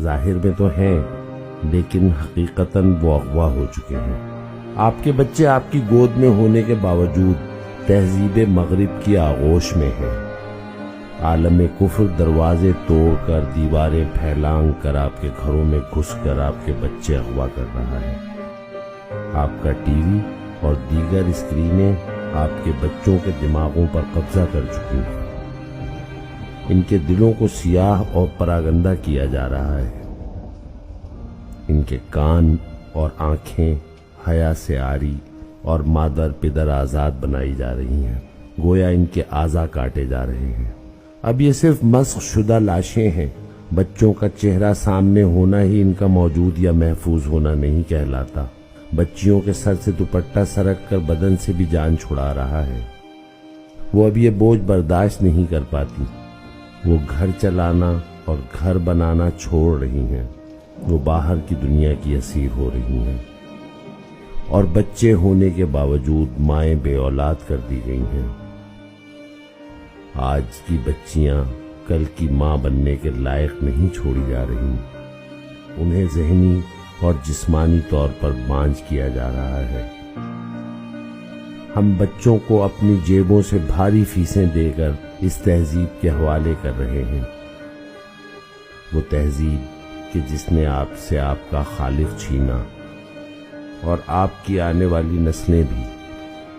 ظاہر میں تو ہیں لیکن حقیقتاً وہ اغوا ہو چکے ہیں۔ آپ کے بچے آپ کی گود میں ہونے کے باوجود تہذیب مغرب کی آغوش میں ہیں۔ عالم کفر دروازے توڑ کر، دیواریں پھیلانگ کر آپ کے گھروں میں گھس کر آپ کے بچے اغوا کر رہا ہے۔ آپ کا ٹی وی اور دیگر اسکرینیں آپ کے بچوں کے دماغوں پر قبضہ کر چکی ہیں۔ ان کے دلوں کو سیاہ اور پراگندہ کیا جا رہا ہے۔ ان کے کان اور آنکھیں حیا سے عاری اور مادر پدر آزاد بنائی جا رہی ہیں، گویا ان کے اعضاء کاٹے جا رہے ہیں۔ اب یہ صرف مسخ شدہ لاشیں ہیں۔ بچوں کا چہرہ سامنے ہونا ہی ان کا موجود یا محفوظ ہونا نہیں کہلاتا۔ بچیوں کے سر سے دوپٹہ سرک کر بدن سے بھی جان چھڑا رہا ہے۔ وہ اب یہ بوجھ برداشت نہیں کر پاتی۔ وہ گھر چلانا اور گھر بنانا چھوڑ رہی ہیں۔ وہ باہر کی دنیا کی اسیر ہو رہی ہیں، اور بچے ہونے کے باوجود مائیں بے اولاد کر دی گئی ہیں۔ آج کی بچیاں کل کی ماں بننے کے لائق نہیں چھوڑی جا رہی۔ انہیں ذہنی اور جسمانی طور پر بانجھ کیا جا رہا ہے۔ ہم بچوں کو اپنی جیبوں سے بھاری فیسیں دے کر اس تہذیب کے حوالے کر رہے ہیں، وہ تہذیب کہ جس نے آپ سے آپ کا خالق چھینا، اور آپ کی آنے والی نسلیں بھی۔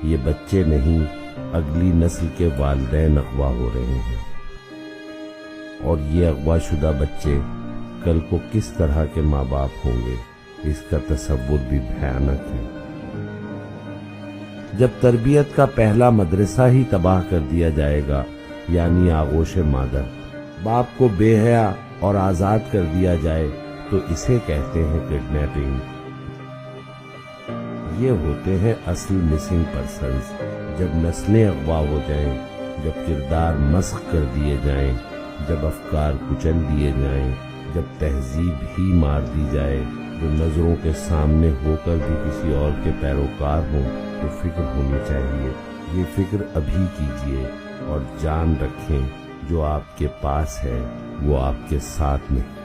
یہ بچے نہیں، اگلی نسل کے والدین اغوا ہو رہے ہیں، اور یہ اغوا شدہ بچے کل کو کس طرح کے ماں باپ ہوں گے، اس کا تصور بھی بھیانک ہے۔ جب تربیت کا پہلا مدرسہ ہی تباہ کر دیا جائے گا، یعنی آغوش مادر، باپ کو بے حیا اور آزاد کر دیا جائے، تو اسے کہتے ہیں کڈنیپنگ۔ یہ ہوتے ہیں اصل مسنگ پرسنز۔ جب نسلیں اغوا ہو جائیں، جب کردار مسخ کر دیے جائیں، جب افکار کچل دیے جائیں، جب تہذیب ہی مار دی جائے، جو نظروں کے سامنے ہو کر بھی کسی اور کے پیروکار ہوں، تو فکر ہونی چاہیے۔ یہ فکر ابھی کیجیے، اور جان رکھیں جو آپ کے پاس ہے وہ آپ کے ساتھ نہیں۔